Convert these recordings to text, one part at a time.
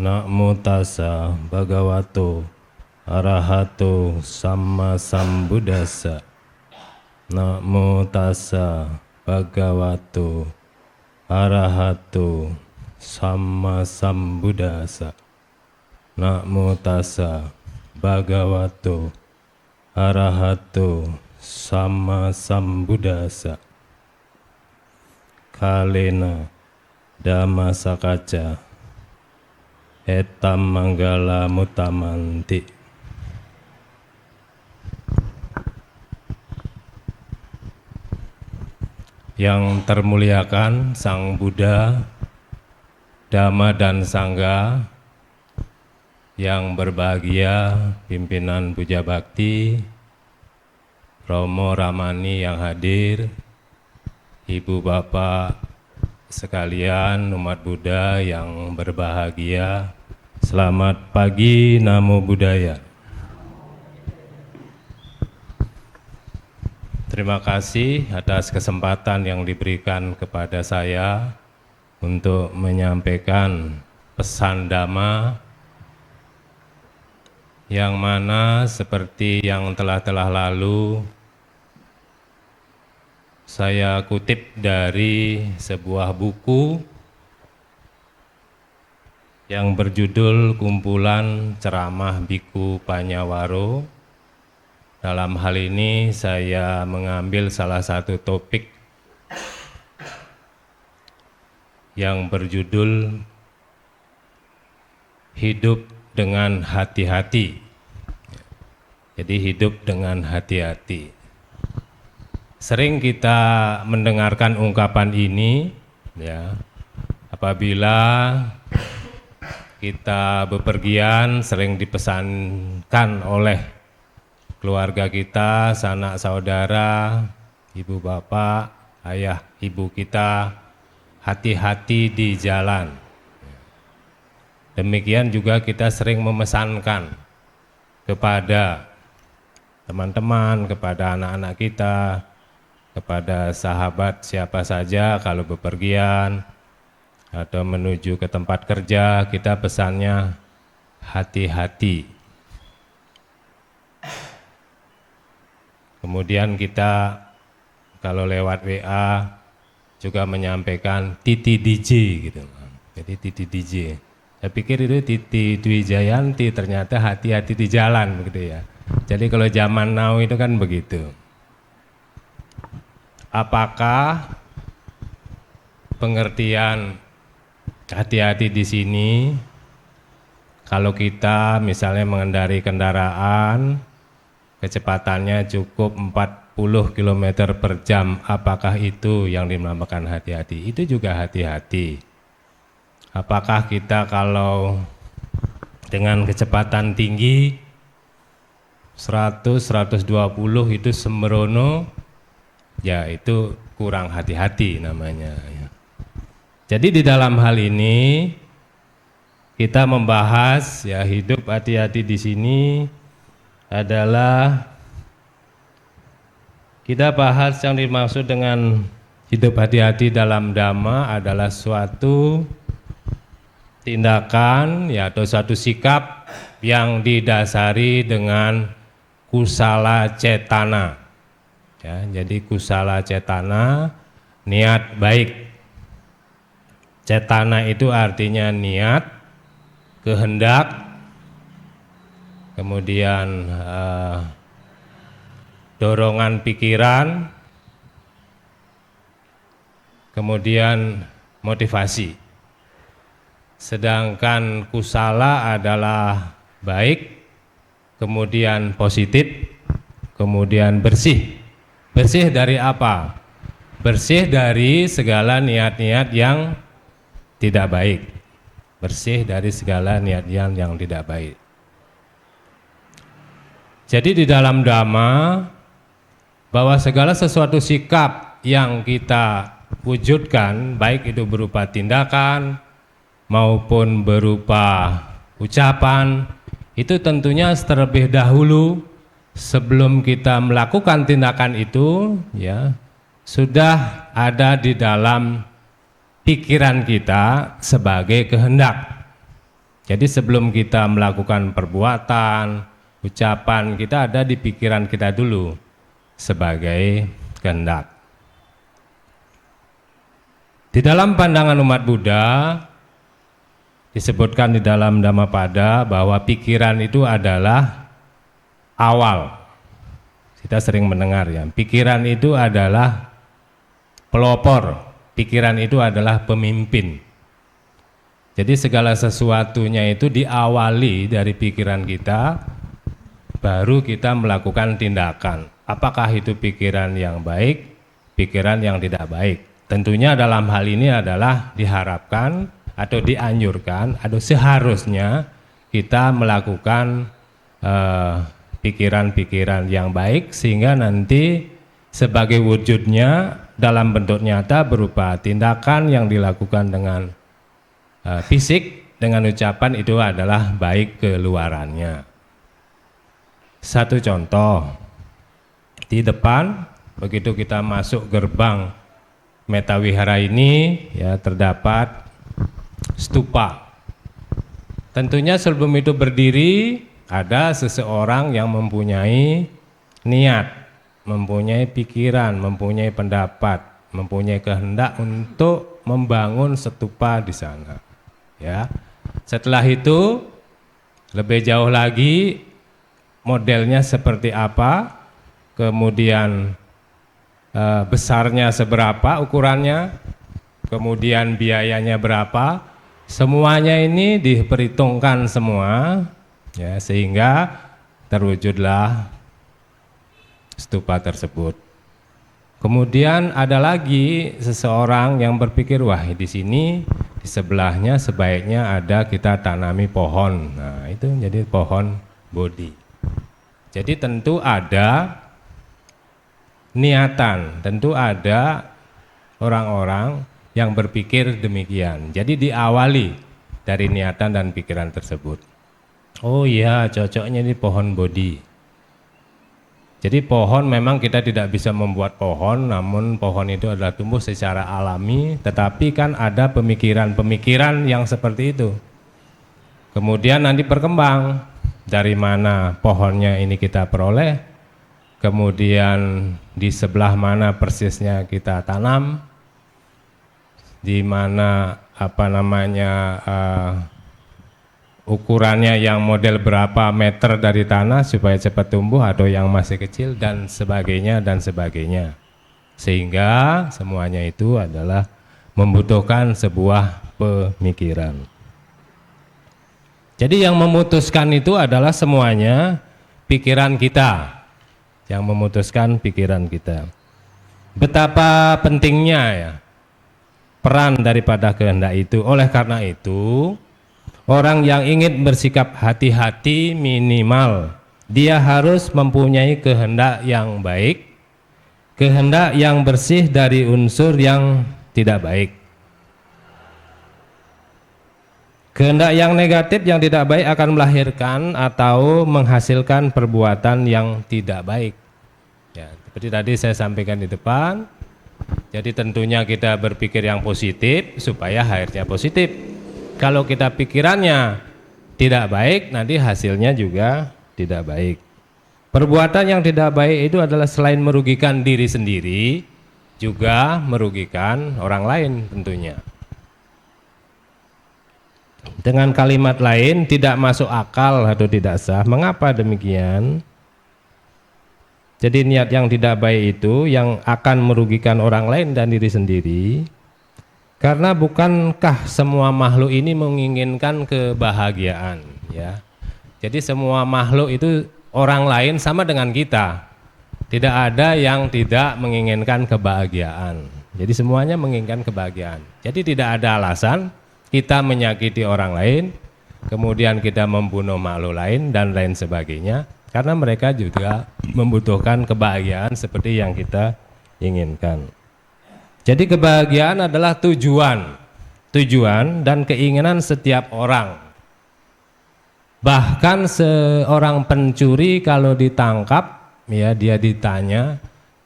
Namo tassa bhagavato arahato samma sambuddhassa. Namo tassa bhagavato arahato samma sambuddhassa. Namo tassa bhagavato arahato samma sambuddhassa. Kalena dhamma sakaca etam manggala mutamanti. Yang termuliakan Sang Buddha, Dhamma dan Sangha, yang berbahagia pimpinan Puja Bakti, Romo Ramani yang hadir, Ibu Bapak sekalian, umat Buddha yang berbahagia, selamat pagi, Namo Buddhaya. Terima kasih atas kesempatan yang diberikan kepada saya untuk menyampaikan pesan Dhamma yang mana seperti yang telah lalu saya kutip dari sebuah buku yang berjudul Kumpulan Ceramah Biku Panyawaro. Dalam hal ini saya mengambil salah satu topik yang berjudul Hidup dengan Hati-hati. Jadi hidup dengan hati-hati. Sering kita mendengarkan ungkapan ini, ya, apabila kita bepergian sering dipesankan oleh keluarga kita, sanak saudara, ibu bapak, ayah ibu kita, hati-hati di jalan. Demikian juga kita sering memesankan kepada teman-teman, kepada anak-anak kita, kepada sahabat siapa saja kalau bepergian atau menuju ke tempat kerja, kita pesannya hati-hati. Kemudian kita kalau lewat WA juga menyampaikan Titi DJ gitu. Jadi Titi DJ. Saya pikir itu Titi Dwi Jayanti, ternyata hati-hati di jalan begitu ya. Jadi kalau zaman now itu kan begitu. Apakah pengertian hati-hati di sini kalau kita misalnya mengendarai kendaraan kecepatannya cukup 40 km per jam, apakah itu yang dinamakan hati-hati? Itu juga hati-hati. Apakah kita kalau dengan kecepatan tinggi 100-120 itu sembrono, ya itu kurang hati-hati namanya. Jadi di dalam hal ini kita membahas ya hidup hati-hati di sini adalah kita bahas yang dimaksud dengan hidup hati-hati dalam Dhamma adalah suatu tindakan ya atau suatu sikap yang didasari dengan kusala cetana. Ya, jadi kusala cetana, niat baik. Cetana itu artinya niat, kehendak, kemudian dorongan pikiran, kemudian motivasi. Sedangkan kusala adalah baik, kemudian positif, kemudian bersih. Bersih dari apa? Bersih dari segala niat-niat yang tidak baik. Bersih dari segala niat yang tidak baik. Jadi di dalam Dhamma, bahwa segala sesuatu sikap yang kita wujudkan, baik itu berupa tindakan maupun berupa ucapan, itu tentunya terlebih dahulu sebelum kita melakukan tindakan itu, ya, sudah ada di dalam pikiran kita sebagai kehendak. Jadi sebelum kita melakukan perbuatan, ucapan, kita ada di pikiran kita dulu sebagai kehendak. Di dalam pandangan umat Buddha disebutkan di dalam Dhammapada bahwa pikiran itu adalah awal. Kita sering mendengar ya, pikiran itu adalah pelopor, pikiran itu adalah pemimpin. Jadi segala sesuatunya itu diawali dari pikiran kita, baru kita melakukan tindakan. Apakah itu pikiran yang baik, pikiran yang tidak baik. Tentunya dalam hal ini adalah diharapkan atau dianjurkan atau seharusnya kita melakukan pikiran-pikiran yang baik, sehingga nanti sebagai wujudnya dalam bentuk nyata berupa tindakan yang dilakukan dengan fisik, dengan ucapan, itu adalah baik keluarannya. Satu contoh, di depan begitu kita masuk gerbang Metawihara ini ya, terdapat stupa. Tentunya sebelum itu berdiri ada seseorang yang mempunyai niat, mempunyai pikiran, mempunyai pendapat, mempunyai kehendak untuk membangun stupa di sana. Ya. Setelah itu lebih jauh lagi, modelnya seperti apa, kemudian besarnya seberapa ukurannya, kemudian biayanya berapa, semuanya ini diperhitungkan semua ya, sehingga terwujudlah stupa tersebut. Kemudian ada lagi seseorang yang berpikir, wah di sini di sebelahnya sebaiknya ada kita tanami pohon. Nah, itu jadi pohon Bodhi. Jadi tentu ada niatan, tentu ada orang-orang yang berpikir demikian. Jadi diawali dari niatan dan pikiran tersebut. Oh iya, cocoknya ini pohon Bodhi. Jadi pohon memang kita tidak bisa membuat pohon, namun pohon itu adalah tumbuh secara alami, tetapi kan ada pemikiran-pemikiran yang seperti itu. Kemudian nanti berkembang, dari mana pohonnya ini kita peroleh, kemudian di sebelah mana persisnya kita tanam, di mana ukurannya yang model berapa meter dari tanah supaya cepat tumbuh atau yang masih kecil, dan sebagainya dan sebagainya. Sehingga semuanya itu adalah membutuhkan sebuah pemikiran. Jadi yang memutuskan itu adalah semuanya pikiran kita. Yang memutuskan pikiran kita. Betapa pentingnya ya peran daripada kehendak itu. Oleh karena itu, orang yang ingin bersikap hati-hati minimal dia harus mempunyai kehendak yang baik, kehendak yang bersih dari unsur yang tidak baik. Kehendak yang negatif yang tidak baik akan melahirkan atau menghasilkan perbuatan yang tidak baik. Ya, seperti tadi saya sampaikan di depan. Jadi tentunya kita berpikir yang positif supaya akhirnya positif. Kalau kita pikirannya tidak baik, nanti hasilnya juga tidak baik. Perbuatan yang tidak baik itu adalah selain merugikan diri sendiri, juga merugikan orang lain tentunya. Dengan kalimat lain, tidak masuk akal atau tidak sah. Mengapa demikian? Jadi niat yang tidak baik itu yang akan merugikan orang lain dan diri sendiri. Karena bukankah semua makhluk ini menginginkan kebahagiaan, ya? Jadi semua makhluk itu orang lain sama dengan kita. Tidak ada yang tidak menginginkan kebahagiaan. Jadi semuanya menginginkan kebahagiaan. Jadi tidak ada alasan kita menyakiti orang lain, kemudian kita membunuh makhluk lain dan lain sebagainya. Karena mereka juga membutuhkan kebahagiaan seperti yang kita inginkan. Jadi kebahagiaan adalah tujuan dan keinginan setiap orang. Bahkan seorang pencuri kalau ditangkap, ya dia ditanya,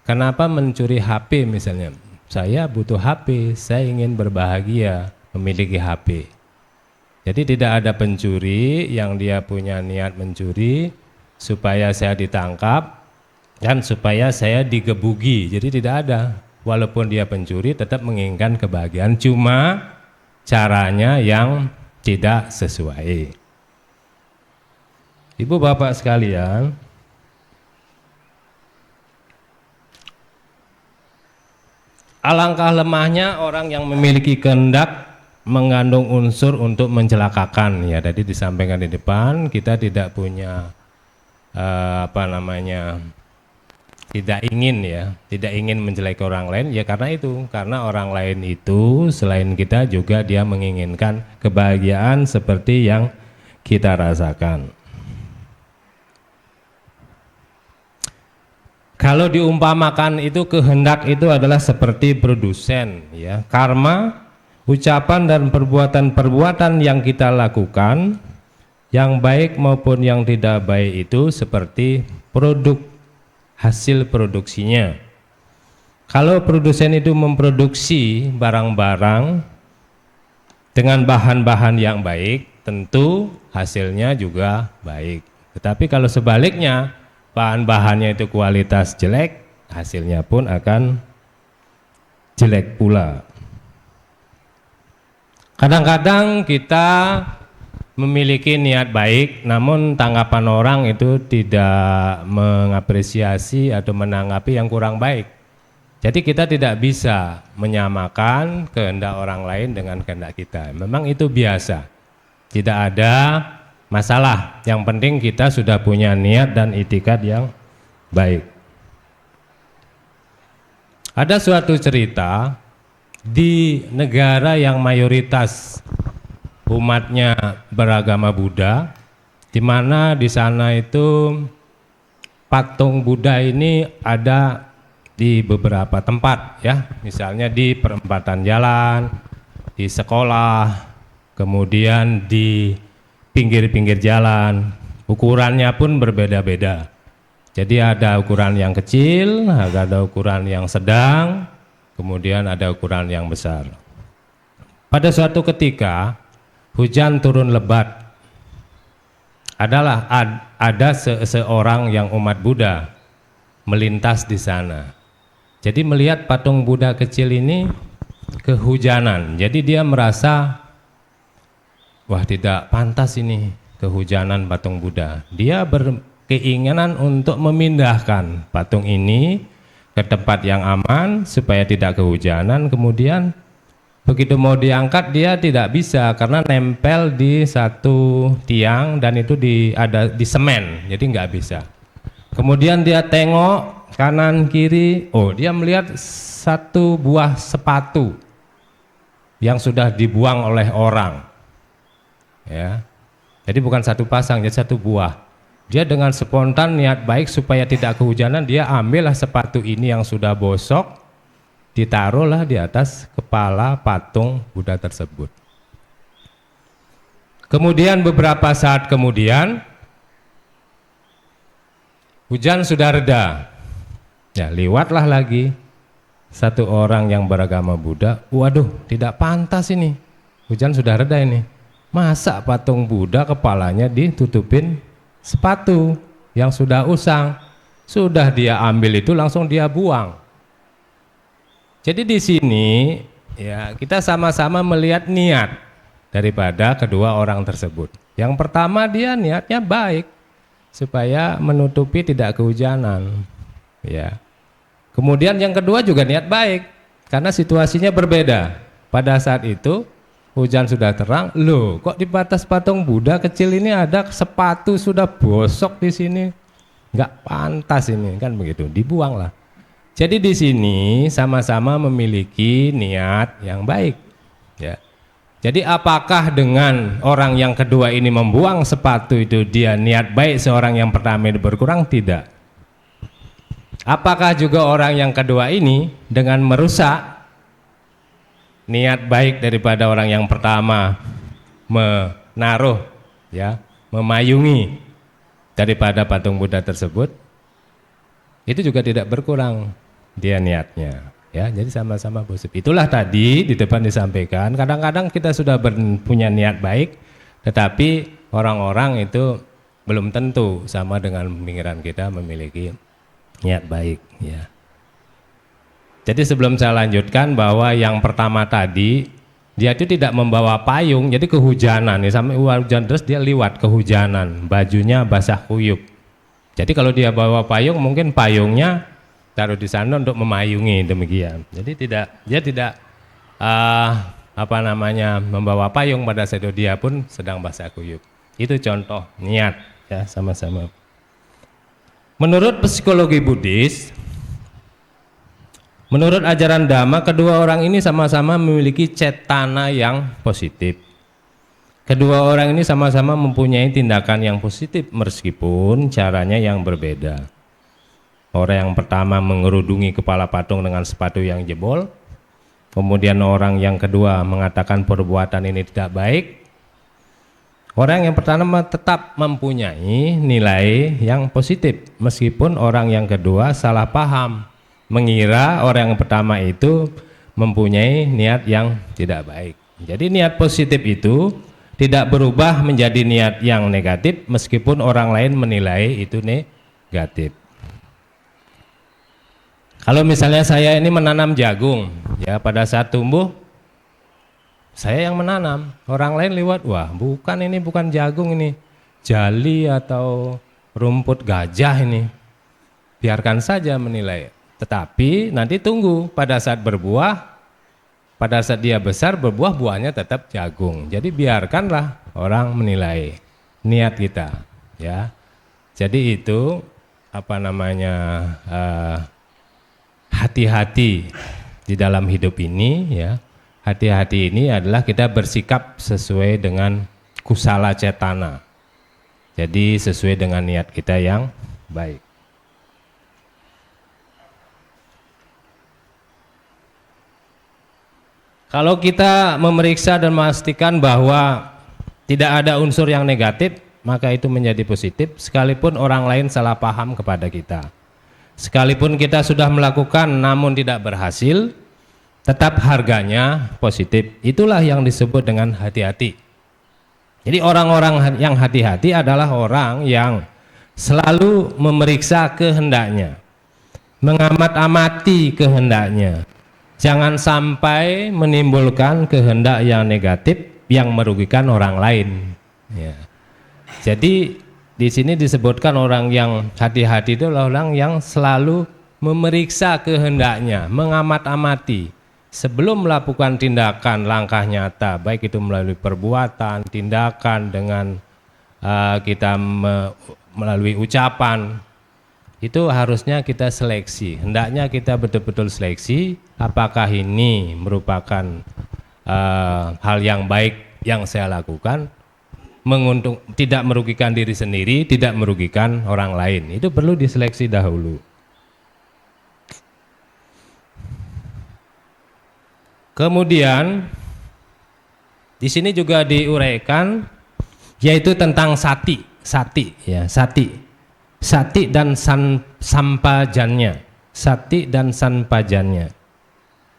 kenapa mencuri HP misalnya? Saya butuh HP, saya ingin berbahagia memiliki HP. Jadi tidak ada pencuri yang dia punya niat mencuri supaya saya ditangkap dan supaya saya digebuki. Jadi tidak ada. Walaupun dia pencuri tetap menginginkan kebahagiaan, cuma caranya yang tidak sesuai. Ibu bapak sekalian, alangkah lemahnya orang yang memiliki kehendak mengandung unsur untuk mencelakakan. Ya, tadi disampaikan di depan, kita tidak punya tidak ingin menjelek orang lain, ya karena orang lain itu selain kita juga dia menginginkan kebahagiaan seperti yang kita rasakan. Kalau diumpamakan itu kehendak itu adalah seperti produsen, ya. Karma, ucapan dan perbuatan-perbuatan yang kita lakukan, yang baik maupun yang tidak baik itu seperti produk, hasil produksinya. Kalau produsen itu memproduksi barang-barang dengan bahan-bahan yang baik, tentu hasilnya juga baik. Tetapi kalau sebaliknya, bahan-bahannya itu kualitas jelek, hasilnya pun akan jelek pula. Kadang-kadang kita memiliki niat baik, namun tanggapan orang itu tidak mengapresiasi atau menanggapi yang kurang baik. Jadi kita tidak bisa menyamakan kehendak orang lain dengan kehendak kita. Memang itu biasa, tidak ada masalah. Yang penting kita sudah punya niat dan itikad yang baik. Ada suatu cerita di negara yang mayoritas umatnya beragama Buddha, di mana di sana itu patung Buddha ini ada di beberapa tempat, ya, misalnya di perempatan jalan, di sekolah, kemudian di pinggir-pinggir jalan. Ukurannya pun berbeda-beda. Jadi ada ukuran yang kecil, ada ukuran yang sedang, kemudian ada ukuran yang besar. Pada suatu ketika hujan turun lebat. Ada seorang yang umat Buddha melintas di sana. Jadi melihat patung Buddha kecil ini kehujanan. Jadi dia merasa, wah, tidak pantas ini kehujanan patung Buddha. Dia berkeinginan untuk memindahkan patung ini ke tempat yang aman supaya tidak kehujanan. Kemudian begitu mau diangkat dia tidak bisa karena nempel di satu tiang dan itu ada di semen, jadi nggak bisa. Kemudian dia tengok kanan kiri, dia melihat satu buah sepatu yang sudah dibuang oleh orang, ya. Jadi bukan satu pasang, jadi satu buah. Dia dengan spontan niat baik supaya tidak kehujanan, dia ambillah sepatu ini yang sudah bosok, ditaruhlah di atas kepala patung Buddha tersebut. Kemudian beberapa saat kemudian hujan sudah reda. Ya, lewatlah lagi satu orang yang beragama Buddha. Waduh, tidak pantas ini. Hujan sudah reda ini. Masa patung Buddha kepalanya ditutupin sepatu yang sudah usang? Sudah dia ambil itu langsung dia buang. Jadi di sini ya kita sama-sama melihat niat daripada kedua orang tersebut. Yang pertama dia niatnya baik supaya menutupi tidak kehujanan, ya. Kemudian yang kedua juga niat baik karena situasinya berbeda. Pada saat itu hujan sudah terang, loh kok di batas patung Buddha kecil ini ada sepatu sudah bosok di sini, nggak pantas ini, kan begitu, dibuanglah. Jadi di sini sama-sama memiliki niat yang baik, ya. Jadi apakah dengan orang yang kedua ini membuang sepatu itu dia niat baik seorang yang pertama itu berkurang? Tidak. Apakah juga orang yang kedua ini dengan merusak niat baik daripada orang yang pertama menaruh, ya, memayungi daripada patung Buddha tersebut, itu juga tidak berkurang dia niatnya, ya. Jadi sama-sama positif. Itulah tadi di depan disampaikan, kadang-kadang kita sudah punya niat baik, Tetapi orang-orang itu belum tentu sama dengan pemikiran kita memiliki niat baik, ya. Jadi sebelum saya lanjutkan bahwa yang pertama tadi, dia itu tidak membawa payung, jadi kehujanan, ya, sampai hujan terus dia liwat kehujanan, bajunya basah kuyup. Jadi kalau dia bawa payung, mungkin payungnya taruh di sana untuk memayungi, demikian. Jadi dia tidak membawa payung pada saat itu, dia pun sedang basah kuyup. Itu contoh niat, ya, sama-sama. Menurut psikologi Buddhis, menurut ajaran Dhamma, kedua orang ini sama-sama memiliki cetana yang positif. Kedua orang ini sama-sama mempunyai tindakan yang positif meskipun caranya yang berbeda. Orang yang pertama mengerudungi kepala patung dengan sepatu yang jebol. Kemudian orang yang kedua mengatakan perbuatan ini tidak baik. Orang yang pertama tetap mempunyai nilai yang positif meskipun orang yang kedua salah paham, mengira orang yang pertama itu mempunyai niat yang tidak baik. Jadi niat positif itu tidak berubah menjadi niat yang negatif meskipun orang lain menilai itu negatif. Kalau misalnya saya ini menanam jagung, ya, pada saat tumbuh saya yang menanam, orang lain lewat, wah ini bukan jagung, ini jali atau rumput gajah ini, biarkan saja menilai. Tetapi nanti tunggu pada saat berbuah, pada saat dia besar berbuah, buahnya tetap jagung. Jadi biarkanlah orang menilai niat kita, ya. Jadi itu hati-hati di dalam hidup ini, ya. Hati-hati ini adalah kita bersikap sesuai dengan kusala cetana. Jadi sesuai dengan niat kita yang baik. Kalau kita memeriksa dan memastikan bahwa tidak ada unsur yang negatif, maka itu menjadi positif sekalipun orang lain salah paham kepada kita. Sekalipun kita sudah melakukan namun tidak berhasil, tetap harganya positif. Itulah yang disebut dengan hati-hati. Jadi orang-orang yang hati-hati adalah orang yang selalu memeriksa kehendaknya, mengamat-amati kehendaknya. Jangan sampai menimbulkan kehendak yang negatif yang merugikan orang lain, ya. Jadi di sini disebutkan orang yang hati-hati itu adalah orang yang selalu memeriksa kehendaknya, mengamat-amati sebelum melakukan tindakan langkah nyata, baik itu melalui perbuatan, tindakan dengan kita melalui ucapan. Itu harusnya kita seleksi, hendaknya kita betul-betul seleksi apakah ini merupakan hal yang baik yang saya lakukan, tidak merugikan diri sendiri, tidak merugikan orang lain. Itu perlu diseleksi dahulu. Kemudian di sini juga diuraikan yaitu tentang sati dan sampajannya. Sati dan sampajannya.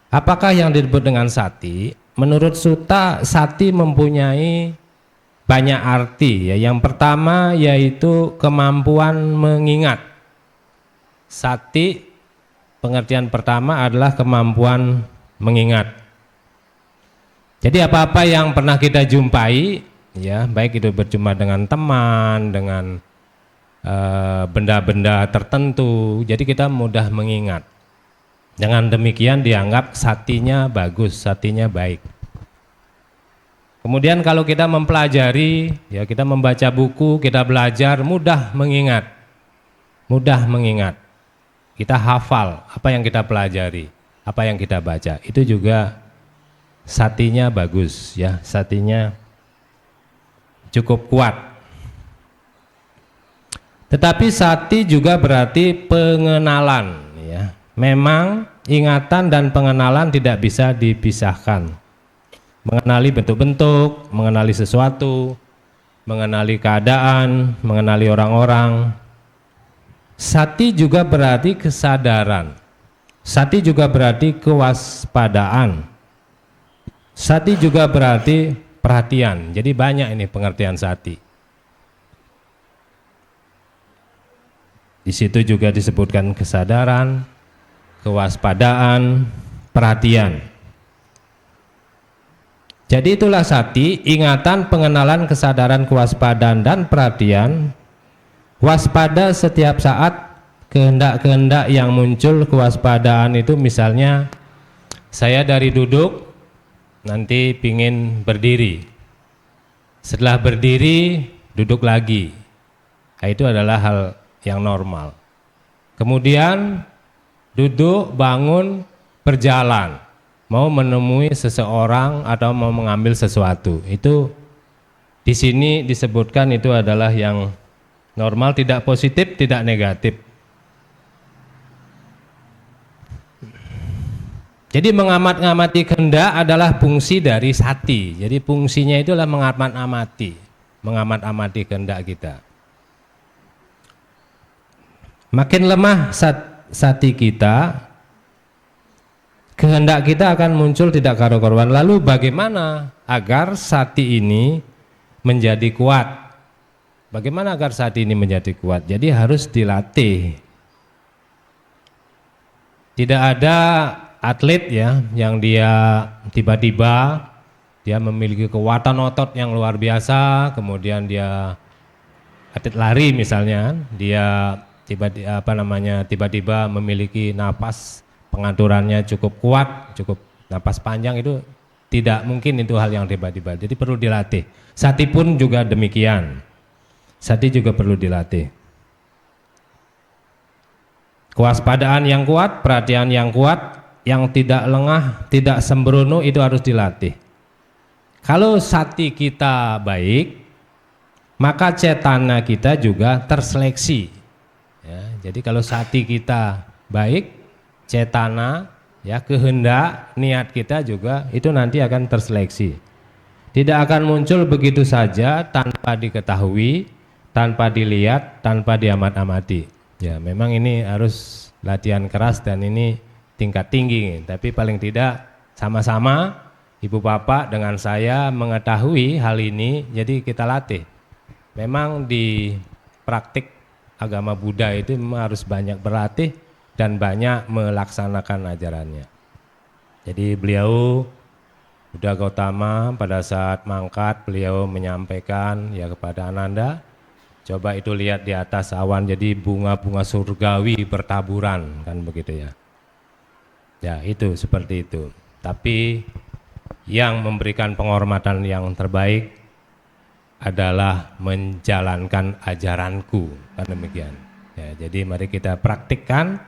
Apakah yang disebut dengan sati? Menurut Sutta, sati mempunyai banyak arti, ya. Yang pertama yaitu kemampuan mengingat. Sati pengertian pertama adalah kemampuan mengingat. Jadi apa-apa yang pernah kita jumpai, ya, baik itu berjumpa dengan teman, dengan benda-benda tertentu, jadi kita mudah mengingat. Dengan demikian dianggap satinya bagus, satinya baik. Kemudian kalau kita mempelajari, ya, kita membaca buku, kita belajar, mudah mengingat. Kita hafal apa yang kita pelajari, apa yang kita baca. Itu juga satinya bagus, ya, satinya cukup kuat. Tetapi sati juga berarti pengenalan, ya. Memang ingatan dan pengenalan tidak bisa dipisahkan. Mengenali bentuk-bentuk, mengenali sesuatu, mengenali keadaan, mengenali orang-orang. Sati juga berarti kesadaran. Sati juga berarti kewaspadaan. Sati juga berarti perhatian. Jadi banyak ini pengertian sati. Di situ juga disebutkan kesadaran, kewaspadaan, perhatian. Jadi itulah sati, ingatan, pengenalan, kesadaran, kewaspadaan, dan perhatian. Waspada setiap saat, kehendak-kehendak yang muncul, kewaspadaan itu misalnya saya dari duduk nanti pingin berdiri, setelah berdiri duduk lagi. Nah, itu adalah hal yang normal. Kemudian duduk, bangun, berjalan, mau menemui seseorang atau mau mengambil sesuatu. Itu di sini disebutkan itu adalah yang normal, tidak positif, tidak negatif. Jadi mengamat-ngamati kehendak adalah fungsi dari sati. Jadi fungsinya itulah mengamat-amati kehendak kita. Makin lemah sati kita, kehendak kita akan muncul tidak karu-karuan. Lalu bagaimana agar sati ini menjadi kuat? Bagaimana agar sati ini menjadi kuat? Jadi harus dilatih. Tidak ada atlet ya yang dia tiba-tiba dia memiliki kekuatan otot yang luar biasa, kemudian dia atlet lari misalnya, dia tiba-tiba memiliki napas pengaturannya cukup kuat, cukup napas panjang, itu tidak mungkin, itu hal yang tiba-tiba. Jadi perlu dilatih. Sati pun juga demikian. Sati juga perlu dilatih. Kewaspadaan yang kuat, perhatian yang kuat, yang tidak lengah, tidak sembrono, itu harus dilatih. Kalau sati kita baik, maka cetana kita juga terseleksi. Ya, jadi kalau sati kita baik, cetana, ya, kehendak, niat kita juga itu nanti akan terseleksi. Tidak akan muncul begitu saja tanpa diketahui, tanpa dilihat, tanpa diamat-amati. Ya, memang ini harus latihan keras dan ini tingkat tinggi. Tapi paling tidak sama-sama ibu bapak dengan saya mengetahui hal ini, jadi kita latih. Memang di praktik agama Buddha itu memang harus banyak berlatih dan banyak melaksanakan ajarannya. Jadi beliau Buddha Gautama pada saat mangkat, beliau menyampaikan ya kepada Ananda, coba itu lihat di atas awan, jadi bunga-bunga surgawi bertaburan, kan begitu ya. Ya itu seperti itu. Tapi yang memberikan penghormatan yang terbaik adalah menjalankan ajaranku, kan demikian. Ya, jadi mari kita praktikkan.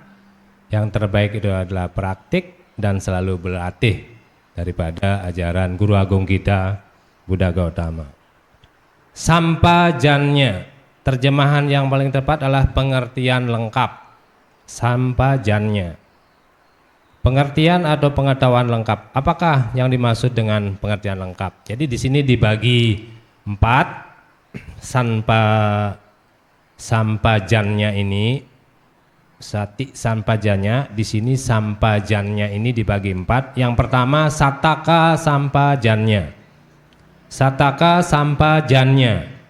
Yang terbaik itu adalah praktik dan selalu berlatih daripada ajaran Guru Agung kita Buddha Gautama. Sampajannya, terjemahan yang paling tepat adalah pengertian lengkap. Sampajannya, pengertian atau pengetahuan lengkap. Apakah yang dimaksud dengan pengertian lengkap? Jadi di sini dibagi 4. Sampajannya ini, sati sampajannya, di sini sampajannya ini dibagi 4. Yang pertama sataka sampajannya. Sataka sampajannya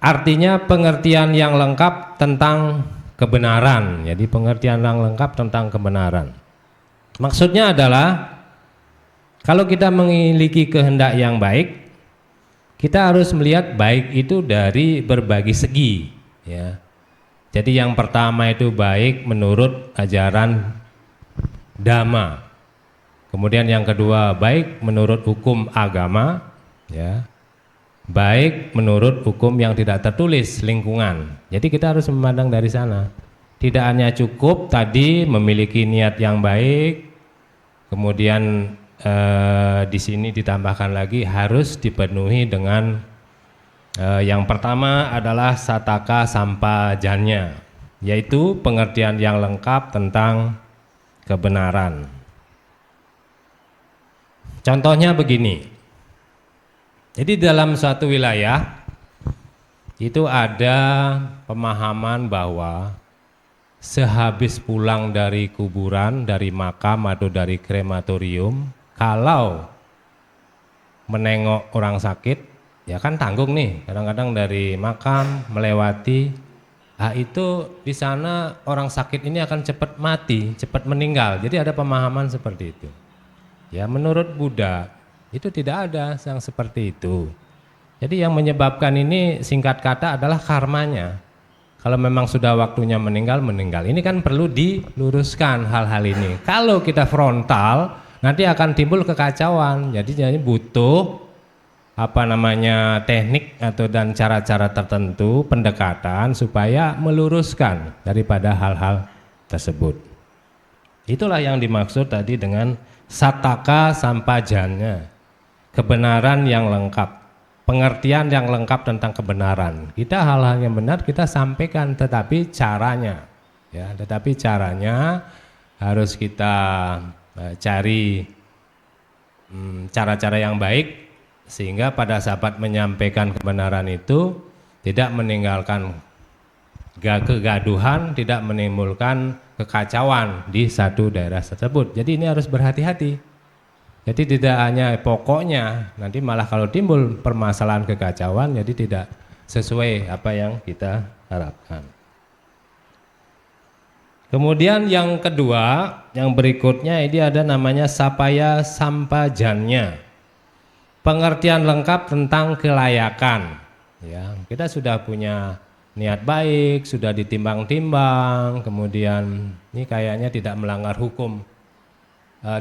artinya pengertian yang lengkap tentang kebenaran. Jadi pengertian yang lengkap tentang kebenaran. Maksudnya adalah kalau kita memiliki kehendak yang baik, kita harus melihat baik itu dari berbagai segi, ya. Jadi yang pertama itu baik menurut ajaran Dhamma. Kemudian yang kedua baik menurut hukum agama, ya. Baik menurut hukum yang tidak tertulis, lingkungan. Jadi kita harus memandang dari sana. Tidak hanya cukup tadi memiliki niat yang baik, kemudian di sini ditambahkan lagi harus dipenuhi dengan yang pertama adalah sataka sampajannya, yaitu pengertian yang lengkap tentang kebenaran. Contohnya begini. Jadi dalam suatu wilayah itu ada pemahaman bahwa sehabis pulang dari kuburan, dari makam atau dari krematorium, kalau menengok orang sakit, ya kan tanggung nih, kadang-kadang dari makam melewati, itu di sana orang sakit ini akan cepat mati, cepat meninggal. Jadi ada pemahaman seperti itu. Ya menurut Buddha itu tidak ada yang seperti itu. Jadi yang menyebabkan ini singkat kata adalah karmanya. Kalau memang sudah waktunya meninggal, meninggal. Ini kan perlu diluruskan hal-hal ini. Kalau kita frontal, nanti akan timbul kekacauan. Jadi butuh teknik atau dan cara-cara tertentu, pendekatan supaya meluruskan daripada hal-hal tersebut. Itulah yang dimaksud tadi dengan sataka sampajanya, kebenaran yang lengkap, pengertian yang lengkap tentang kebenaran. Kita hal-hal yang benar kita sampaikan, tetapi caranya, ya, harus kita cari cara-cara yang baik sehingga pada saat menyampaikan kebenaran itu tidak meninggalkan kegaduhan, tidak menimbulkan kekacauan di satu daerah tersebut. Jadi ini harus berhati-hati. Jadi tidak hanya pokoknya, nanti malah kalau timbul permasalahan kekacauan jadi tidak sesuai apa yang kita harapkan. Kemudian yang kedua, yang berikutnya ini ada namanya sapaya sampajanya, pengertian lengkap tentang kelayakan. Ya, kita sudah punya niat baik, sudah ditimbang-timbang, kemudian ini kayaknya tidak melanggar hukum,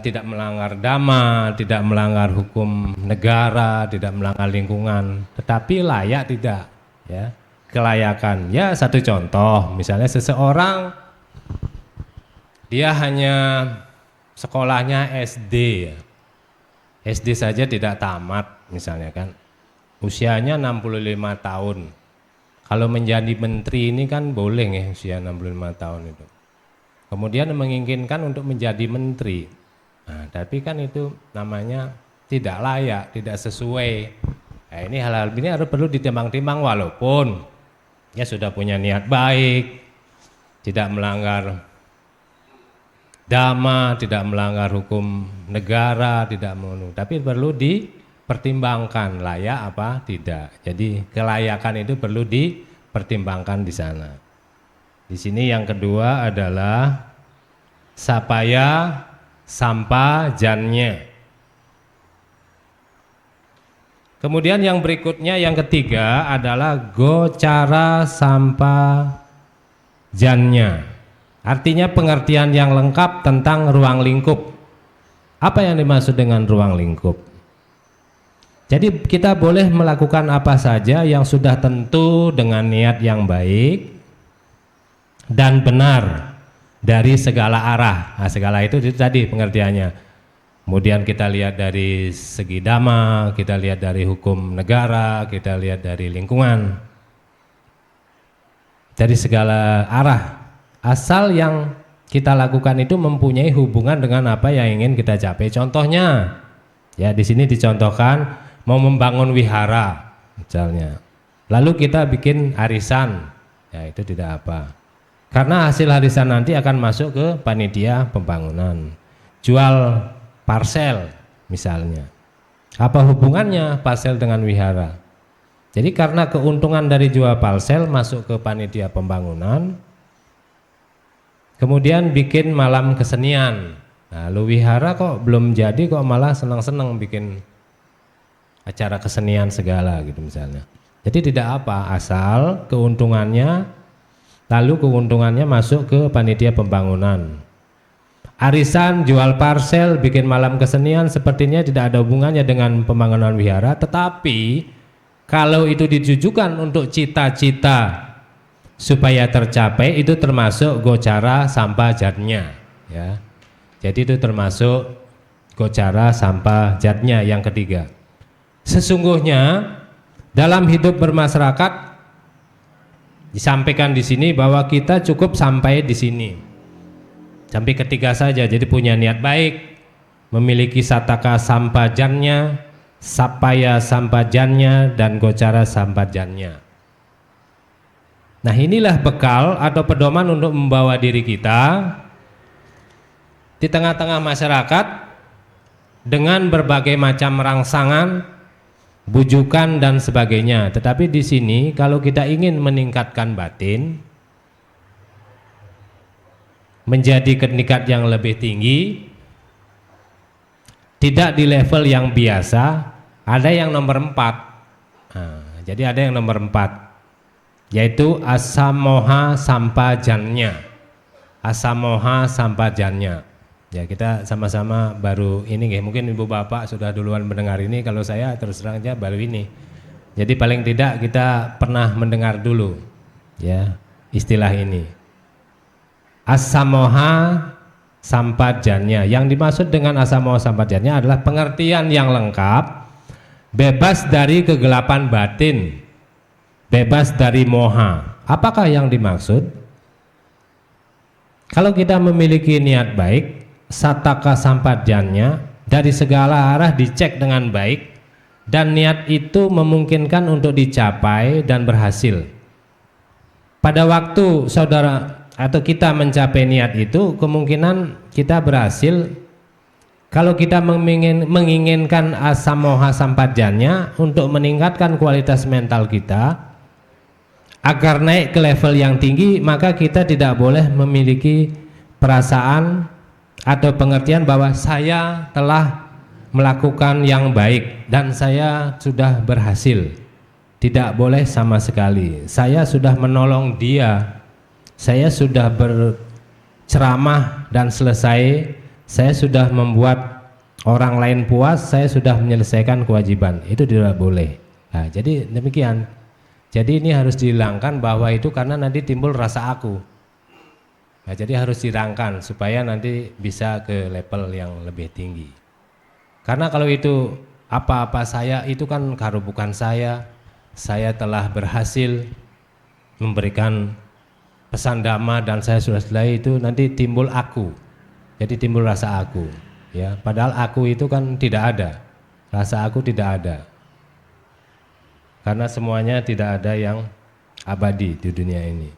tidak melanggar dhamma, tidak melanggar hukum negara, tidak melanggar lingkungan, tetapi layak tidak, ya, kelayakan. Ya satu contoh, misalnya seseorang dia hanya sekolahnya SD, ya. SD saja tidak tamat misalnya kan, usianya 65 tahun. Kalau menjadi menteri ini kan boleh ya usia 65 tahun itu. Kemudian menginginkan untuk menjadi menteri. Nah, tapi kan itu namanya tidak layak, tidak sesuai. Nah, ini hal-hal ini harus perlu ditimbang-timbang walaupun ya sudah punya niat baik, tidak melanggar dhamma, tidak melanggar hukum negara, tidak memenuhi, tapi perlu dipertimbangkan layak apa tidak. Jadi kelayakan itu perlu dipertimbangkan di sana. Di sini yang kedua adalah sapaya sampajannya. Kemudian yang berikutnya yang ketiga adalah gocara sampajannya. Artinya pengertian yang lengkap tentang ruang lingkup. Apa yang dimaksud dengan ruang lingkup? Jadi kita boleh melakukan apa saja yang sudah tentu dengan niat yang baik dan benar dari segala arah. Nah, segala itu tadi pengertiannya. Kemudian kita lihat dari segi dhamma, kita lihat dari hukum negara, kita lihat dari lingkungan, dari segala arah. Asal yang kita lakukan itu mempunyai hubungan dengan apa yang ingin kita capai. Contohnya, ya di sini dicontohkan mau membangun wihara, misalnya. Lalu kita bikin arisan, ya itu tidak apa. Karena hasil arisan nanti akan masuk ke panitia pembangunan. Jual parsel, misalnya. Apa hubungannya parsel dengan wihara? Jadi karena keuntungan dari jual parsel masuk ke panitia pembangunan. Kemudian bikin malam kesenian. Nah, lu wihara kok belum jadi kok malah senang-senang bikin acara kesenian segala gitu misalnya. Jadi tidak apa, asal keuntungannya masuk ke panitia pembangunan. Arisan, jual parsel, bikin malam kesenian sepertinya tidak ada hubungannya dengan pembangunan wihara, tetapi kalau itu ditujukan untuk cita-cita supaya tercapai itu termasuk gocara sampajatnya, ya. Jadi itu termasuk gocara sampajatnya yang ketiga. Sesungguhnya dalam hidup bermasyarakat disampaikan di sini bahwa kita cukup sampai di sini, sampai ketiga saja. Jadi punya niat baik, memiliki sataka sampajannya, sapaya sampajannya, dan gocara sampajannya. Nah, inilah bekal atau pedoman untuk membawa diri kita di tengah-tengah masyarakat dengan berbagai macam rangsangan bujukan dan sebagainya. Tetapi di sini kalau kita ingin meningkatkan batin menjadi tingkat yang lebih tinggi, tidak di level yang biasa, ada yang nomor 4. Nah, jadi ada yang nomor 4, yaitu asamoha sampajannya. Asamoha sampajannya. Ya, kita sama-sama baru ini, mungkin ibu bapak sudah duluan mendengar ini, kalau saya terus terang aja baru ini. Jadi paling tidak kita pernah mendengar dulu ya istilah ini. Asamoha sampajannya. Yang dimaksud dengan asamoha sampajannya adalah pengertian yang lengkap, bebas dari kegelapan batin, bebas dari moha. Apakah yang dimaksud? Kalau kita memiliki niat baik, sataka sampajannya, dari segala arah dicek dengan baik, dan niat itu memungkinkan untuk dicapai dan berhasil. Pada waktu saudara atau kita mencapai niat itu, kemungkinan kita berhasil kalau kita menginginkan asamoha sampajannya untuk meningkatkan kualitas mental kita agar naik ke level yang tinggi. Maka kita tidak boleh memiliki perasaan atau pengertian bahwa saya telah melakukan yang baik dan saya sudah berhasil. Tidak boleh sama sekali. Saya sudah menolong dia, saya sudah berceramah dan selesai, saya sudah membuat orang lain puas, saya sudah menyelesaikan kewajiban. Itu tidak boleh. Nah, jadi demikian. Jadi ini harus dihilangkan bahwa itu karena nanti timbul rasa aku. Nah, jadi harus dirangkan supaya nanti bisa ke level yang lebih tinggi. Karena kalau itu apa-apa saya, itu kan kalau bukan saya telah berhasil memberikan pesan dhamma dan saya sudah selesai, itu nanti timbul aku. Jadi timbul rasa aku, ya. Padahal aku itu kan tidak ada, rasa aku tidak ada. Karena semuanya tidak ada yang abadi di dunia ini.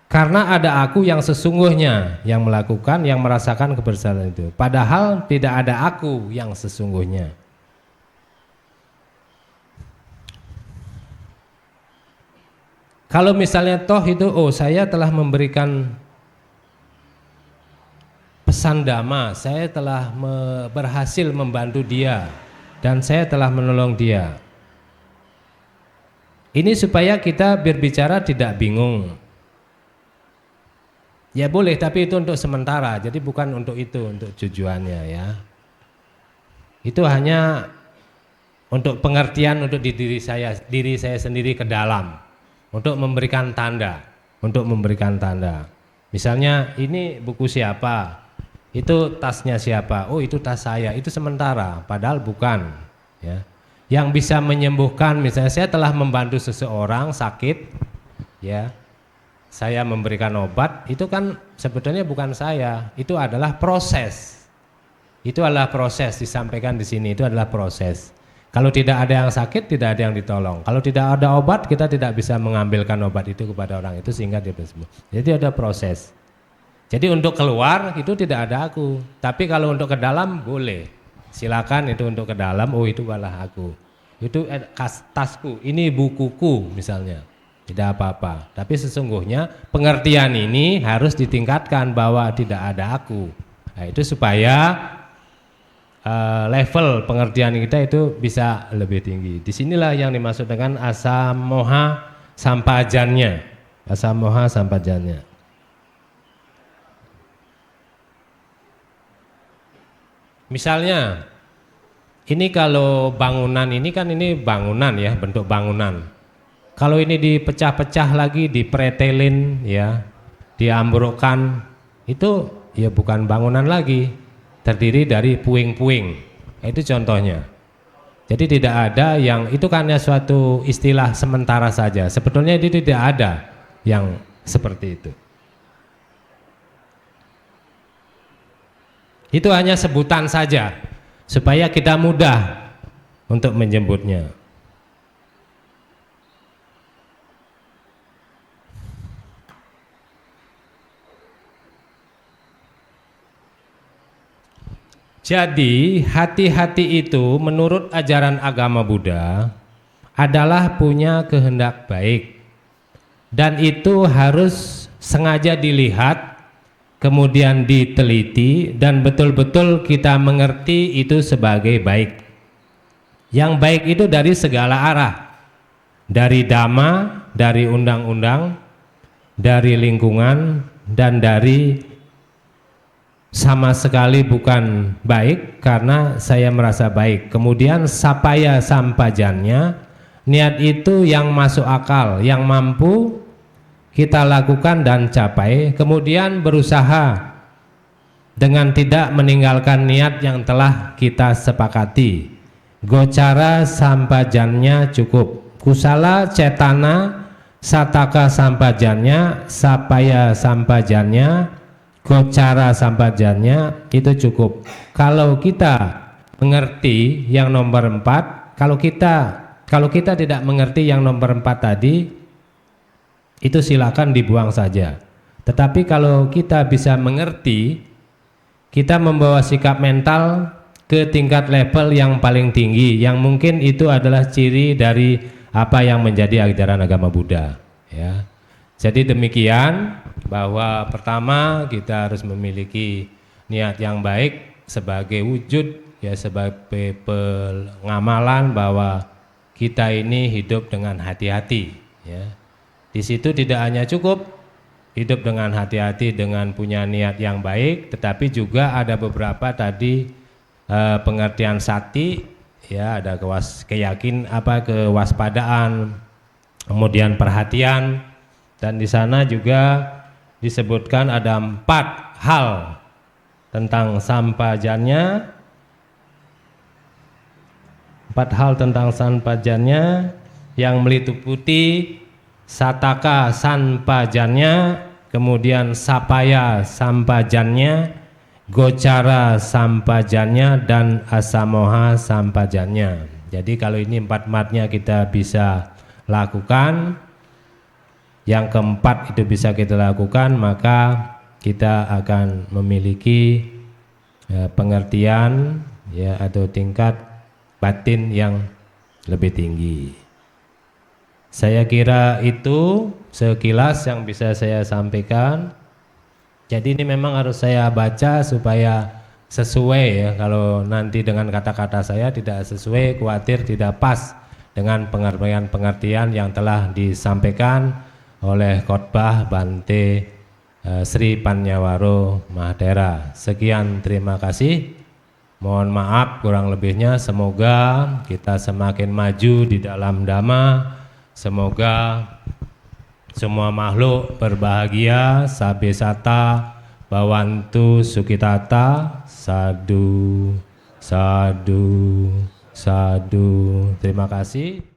Karena ada aku yang sesungguhnya yang melakukan, yang merasakan kebersamaan itu. Padahal tidak ada aku yang sesungguhnya. Kalau misalnya toh itu, oh saya telah memberikan pesan dhamma, saya telah berhasil membantu dia dan saya telah menolong dia. Ini supaya kita berbicara tidak bingung. Ya boleh, tapi itu untuk sementara, jadi bukan untuk itu, untuk tujuannya ya. Itu hanya untuk pengertian untuk diri saya sendiri ke dalam, untuk memberikan tanda, Misalnya ini buku siapa, itu tasnya siapa, oh itu tas saya, itu sementara, padahal bukan. Ya. Yang bisa menyembuhkan, misalnya saya telah membantu seseorang sakit, ya. Saya memberikan obat, itu kan sebetulnya bukan saya, itu adalah proses. Itu adalah proses, disampaikan di sini, itu adalah proses. Kalau tidak ada yang sakit, tidak ada yang ditolong. Kalau tidak ada obat, kita tidak bisa mengambilkan obat itu kepada orang itu sehingga dia sembuh. Jadi ada proses. Jadi untuk keluar itu tidak ada aku, tapi kalau untuk ke dalam boleh. Silakan itu untuk ke dalam, oh itu adalah aku. Itu tasku, ini bukuku misalnya. Tidak apa-apa, tapi sesungguhnya pengertian ini harus ditingkatkan bahwa tidak ada aku. Nah, itu supaya level pengertian kita itu bisa lebih tinggi. Disinilah yang dimaksud dengan asamoha sampajannya. Asamoha sampajannya. Misalnya, ini kalau bangunan ini kan ini bangunan ya, bentuk bangunan. Kalau ini dipecah-pecah lagi, dipretelin ya, diambrukkan, itu ya bukan bangunan lagi, terdiri dari puing-puing. Itu contohnya. Jadi tidak ada yang, itu kan suatu istilah sementara saja. Sebetulnya itu tidak ada yang seperti itu. Itu hanya sebutan saja, supaya kita mudah untuk menjemputnya. Jadi hati-hati itu menurut ajaran agama Buddha adalah punya kehendak baik, dan itu harus sengaja dilihat, kemudian diteliti, dan betul-betul kita mengerti itu sebagai baik. Yang baik itu dari segala arah, dari dhamma, dari undang-undang, dari lingkungan, dan dari sama sekali bukan baik karena saya merasa baik. Kemudian sapaya sampajannya, niat itu yang masuk akal, yang mampu kita lakukan dan capai. Kemudian berusaha dengan tidak meninggalkan niat yang telah kita sepakati. Gocara sampajannya cukup. Kusala cetana sataka sampajannya, sapaya sampajannya, gocara sampajannya itu cukup. Kalau kita mengerti yang nomor 4, kalau kita tidak mengerti yang nomor 4 tadi, itu silakan dibuang saja. Tetapi kalau kita bisa mengerti, kita membawa sikap mental ke tingkat level yang paling tinggi, yang mungkin itu adalah ciri dari apa yang menjadi ajaran agama Buddha, ya. Jadi demikian, bahwa pertama kita harus memiliki niat yang baik sebagai wujud, ya, sebagai pengamalan bahwa kita ini hidup dengan hati-hati, ya. Di situ tidak hanya cukup hidup dengan hati-hati dengan punya niat yang baik, tetapi juga ada beberapa tadi pengertian sati, ya, ada kewaspadaan, kemudian perhatian, dan di sana juga disebutkan ada 4 hal tentang sampajannya, 4 hal tentang sampajannya yang meliputi sataka sampajannya, kemudian sapaya sampajannya, gocara sampajannya, dan asamoha sampajannya. Jadi kalau ini 4-4-nya kita bisa lakukan, yang keempat itu bisa kita lakukan, maka kita akan memiliki pengertian, ya, atau tingkat batin yang lebih tinggi. Saya kira itu sekilas yang bisa saya sampaikan. Jadi ini memang harus saya baca supaya sesuai, ya. Kalau nanti dengan kata-kata saya tidak sesuai, khawatir tidak pas dengan pengertian-pengertian yang telah disampaikan oleh khotbah Bante Sri Panyawaro Mahathera. Sekian, terima kasih. Mohon maaf kurang lebihnya. Semoga kita semakin maju di dalam Dhamma. Semoga semua makhluk berbahagia, sabe sata, bawantu sukitata, sadu, sadu, sadu. Terima kasih.